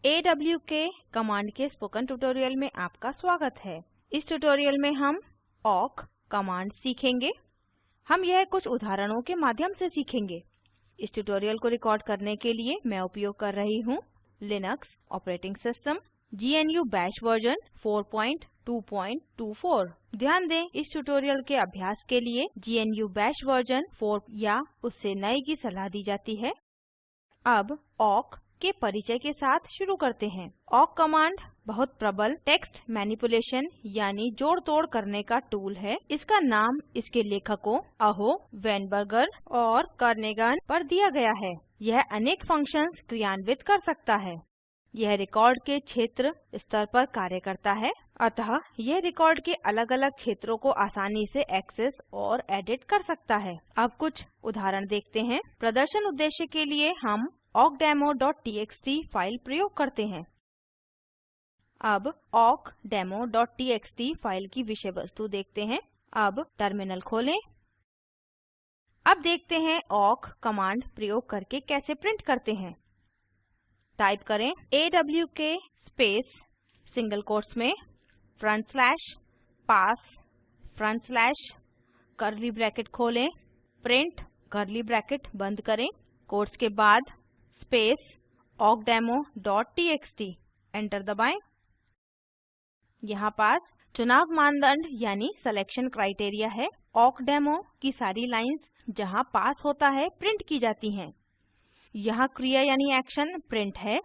awk command के spoken tutorial में आपका स्वागत है। इस ट्यूटोरियल में हम awk कमांड सीखेंगे। हम यह कुछ उदाहरणों के माध्यम से सीखेंगे। इस ट्यूटोरियल को रिकॉर्ड करने के लिए मैं उपयोग कर रही हूँ Linux operating system, GNU Bash version 4224। ध्यान दें, इस ट्यूटोरियल के अभ्यास के लिए GNU Bash वर्जन 4 या उससे नए की सलाह दी जाती है। अब awk के परिचय के साथ शुरू करते हैं। awk कमांड बहुत प्रबल टेक्स्ट मैनिपुलेशन यानी जोड़ तोड़ करने का टूल है। इसका नाम इसके लेखकों अहो, वेनबर्गर और कार्नेगन पर दिया गया है। यह अनेक फंक्शन्स क्रियान्वित कर सकता है। यह रिकॉर्ड के क्षेत्र स्तर पर कार्य करता है, अतः यह रिकॉर्ड के अलग-अलग क्षेत्रों को आसानी से एक्सेस और एडिट कर सकता है। अब कुछ उदाहरण देखते हैं। प्रदर्शन उद्देश्य के लिए हम awkdemo.txt फाइल प्रयोग करते हैं। अब awkdemo.txt फाइल की विषय वस्तु देखते हैं। अब टर्मिनल खोलें। अब देखते हैं awk कमांड प्रयोग करके कैसे प्रिंट करते हैं। टाइप करें awk स्पेस सिंगल कोट्स में /pass कर्ली ब्रैकेट खोलें, प्रिंट कर्ली ब्रैकेट बंद करें, कोट्स के बाद स्पेस awkdemo.txt एंटर दबाएं। यहाँ पास चुनाव मानदंड यानी सिलेक्शन क्राइटेरिया है। awkdemo की सारी लाइन्स जहाँ पास होता है प्रिंट की जाती हैं। यहाँ क्रिया यानी एक्शन प्रिंट है।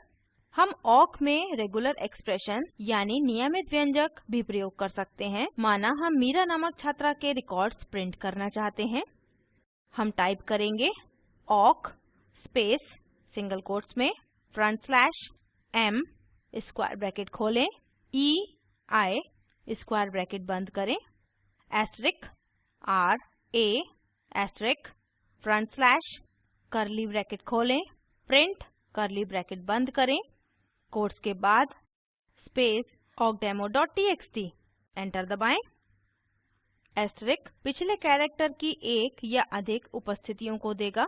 हम awk में रेगुलर एक्सप्रेशन यानी नियमित व्यंजक भी प्रयोग कर सकते हैं। माना हम मीरा नामक छात्रा के रिकॉर्ड्स प्रिंट करना चाहते हैं। हम टाइप करेंगे awk स्पेस सिंगल कोट्स में /m स्क्वायर ब्रैकेट खोलें, ei स्क्वायर ब्रैकेट बंद करें, *ra कर्ली ब्रैकेट खोलें, प्रिंट कर्ली ब्रैकेट बंद करें, कोट्स के बाद स्पेस awkdemo.txt एंटर दबाएं। पिछले कैरेक्टर की एक या अधिक उपस्थितियों को देगा,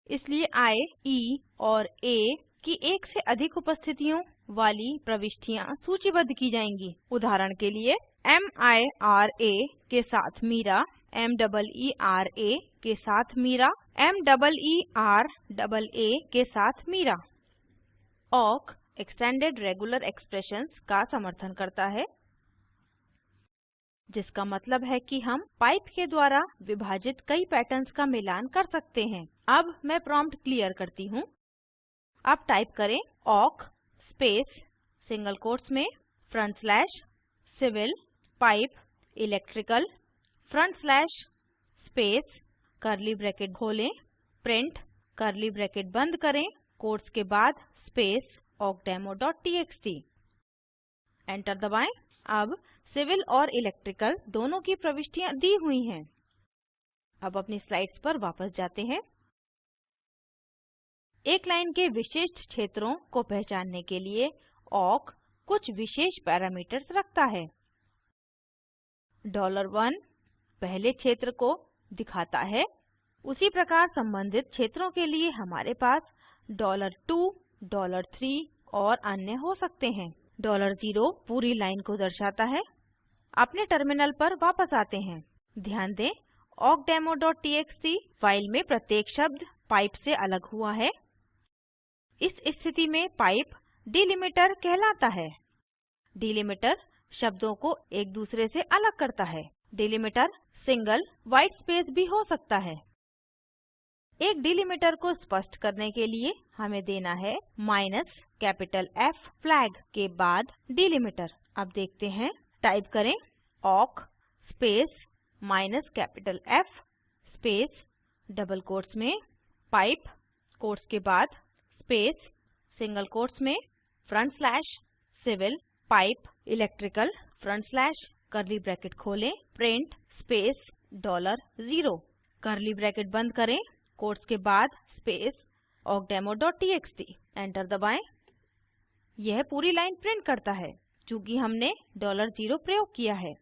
इसलिए i, e और a की एक से अधिक उपस्थितियों वाली प्रविष्टियाँ सूचीबद्ध की जाएंगी। उदाहरण के लिए mira के साथ मीरा, meera के साथ मीरा, meera के साथ Meera. awk extended regular expressions का समर्थन करता है, जिसका मतलब है कि हम पाइप के द्वारा विभाजित कई पैटर्न्स का मिलान कर सकते हैं। अब मैं प्रॉम्प्ट क्लियर करती हूँ। अब टाइप करें awk स्पेस सिंगल कोट्स में /civil pipe electrical space curly bracket खोलें, प्रिंट कर्ली ब्रैकेट बंद करें, कोट्स के बाद स्पेस awkdemo.txt एंटर दबाएं। अब सिविल और इलेक्ट्रिकल दोनों की प्रविष्टियाँ दी हुई हैं। अब अपनी स्लाइड्स पर वापस जाते हैं। एक लाइन के विशिष्ट क्षेत्रों को पहचानने के लिए awk कुछ विशेष पैरामीटर्स रखता है। $1 पहले क्षेत्र को दिखाता है। उसी प्रकार संबंधित क्षेत्रों के लिए हमारे पास $2, $3 और अन्य हो सकते हैं। $0 पूरी लाइन को दर्शाता है। अपने टर्मिनल पर वापस आते हैं। ध्यान दें, awkdemo.txt फाइल में प्रत्येक शब्द पाइप से अलग हुआ है। इस स्थिति में पाइप डिलिमीटर कहलाता है। डिलिमीटर शब्दों को एक दूसरे से अलग करता है। डिलिमीटर सिंगल वाइट स्पेस भी हो सकता है। एक डिलिमीटर को स्पष्ट करने के लिए हमें देना है -F फ्लैग के बाद डिलिमीटर। अब देखते हैं। टाइप करें awk space -F space double quotes में पाइप, कोट्स के बाद स्पेस सिंगल कोट्स में /civil pipe electrical curly bracket खोलें, प्रिंट स्पेस $0 कर्ली ब्रैकेट बंद करें, कोट्स के बाद स्पेस awkdemo.txt एंटर दबाएं। यह पूरी लाइन प्रिंट करता है चूँकि हमने $0 प्रयोग किया है।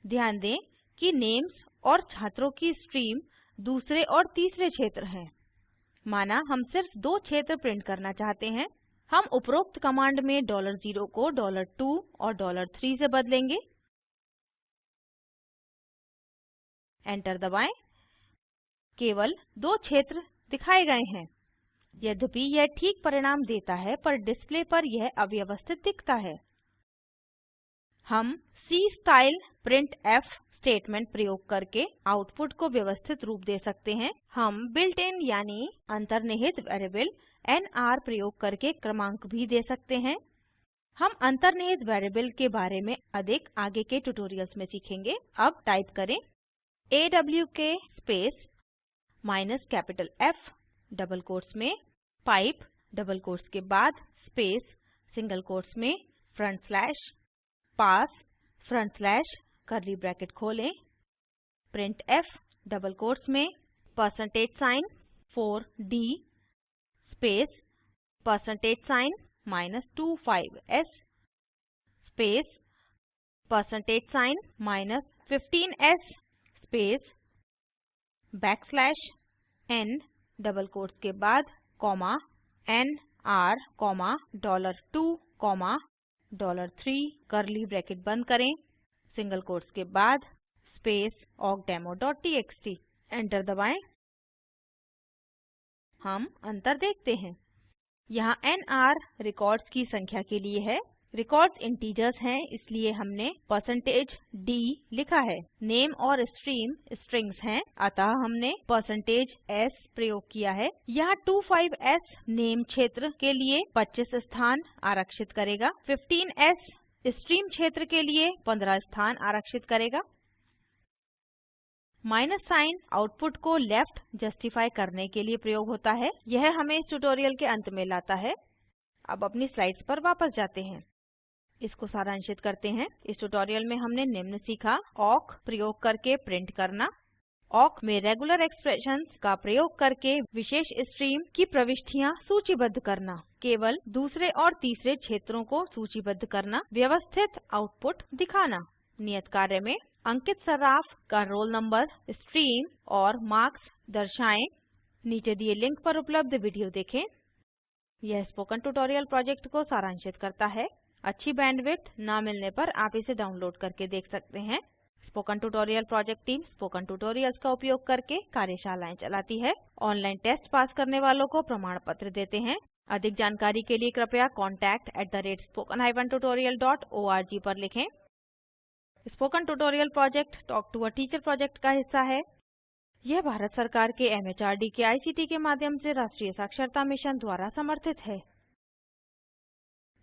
ध्यान दें कि नेम्स और छात्रों की स्ट्रीम दूसरे और तीसरे क्षेत्र हैं। माना हम सिर्फ 2 क्षेत्र प्रिंट करना चाहते हैं। हम उपरोक्त कमांड में $0 को $2 और $3 से बदलेंगे। एंटर दबाएं। केवल 2 क्षेत्र दिखाए गए हैं। यद्यपि यह ठीक परिणाम देता है, पर डिस्प्ले पर यह अव्यवस्थित दिखता है। हम C-स्टाइल printf स्टेटमेंट प्रयोग करके आउटपुट को व्यवस्थित रूप दे सकते हैं। हम बिल्ट इन यानी अंतर्निहित वेरिएबल nr प्रयोग करके क्रमांक भी दे सकते हैं। हम अंतर्निहित वेरिएबल के बारे में अधिक आगे के ट्यूटोरियल्स में सीखेंगे। अब टाइप करें awk space -F double quotes में पाइप डबल कोट्स के बाद स्पेस सिंगल कोट्स में फ्रंट स्लैश पास फ्रंट स्लैश कर्ली ब्रैकेट खोलें printf डबल कोट्स में %sign 4d space %sign -25s space %sign -15s space backslash n double quotes के बाद comma nr comma $2 comma $3 curly bracket बंद करें single quotes के बाद space awkdemo.txt। Enter दबाएं। हम अंतर देखते हैं। यहाँ nr रिकॉर्ड्स की संख्या के लिए है। रिकॉर्ड्स इंटीजर्स हैं, इसलिए हमने %d लिखा है। नेम और स्ट्रीम स्ट्रिंग्स हैं, अतः हमने %s प्रयोग किया है। यहाँ 25s नेम क्षेत्र के लिए 25 स्थान आरक्षित करेगा। 15s स्ट्रीम क्षेत्र के लिए 15 स्थान आरक्षित करेगा। माइनस साइन आउटपुट को लेफ्ट जस्टिफाई करने के लिए प्रयोग होता है। यह हमें इस ट्यूटोरियल के अंत में लाता है। अब अपनी स्लाइड्स पर वापस जाते हैं। इसको सारांशित करते हैं। इस ट्यूटोरियल में हमने निम्न सीखा। awk प्रयोग करके प्रिंट करना। awk में रेगुलर एक्सप्रेशंस का प्रयोग करके विशेष स्ट्रीम की प्रविष्टियाँ सूचीबद्ध करना। केवल दूसरे और तीसरे क्षेत्रों को सूचीबद्ध करना। व्यवस्थित आउटपुट दिखाना। नियत कार्य में अंकित सर्राफ का रोल नंबर, स्ट्रीम और मार्क्स दर्शाएं। नीचे दिए लिंक पर उपलब्ध वीडियो देखें। यह स्पोकन ट्यूटोरियल प्रोजेक्ट को सारांशित करता है। अच्छी बैंडविड्थ न मिलने पर आप इसे डाउनलोड करके देख सकते हैं। Spoken tutorial project team spoken tutorials का उपयोग करके कार्यशालाएं चलाती है। ऑनलाइन टेस्ट पास करने वालों को प्रमाण पत्र देते हैं। अधिक जानकारी के लिए कृपया contact@spoken-tutorial.org पर लिखें। Spoken tutorial project talk to a teacher project का हिस्सा है। यह भारत सरकार के MHRD के ICT के माध्यम से राष्ट्रीय साक्षरता मिशन द्वारा समर्थित है।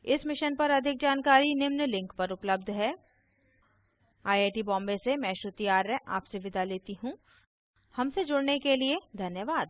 इस मिशन पर अधिक जानकारी निम्न लिंक पर उपलब्ध है। IIT बॉम्बे से मैं श्रुति आर्य आपसे विदा लेती हूँ। हमसे जुड़ने के लिए धन्यवाद।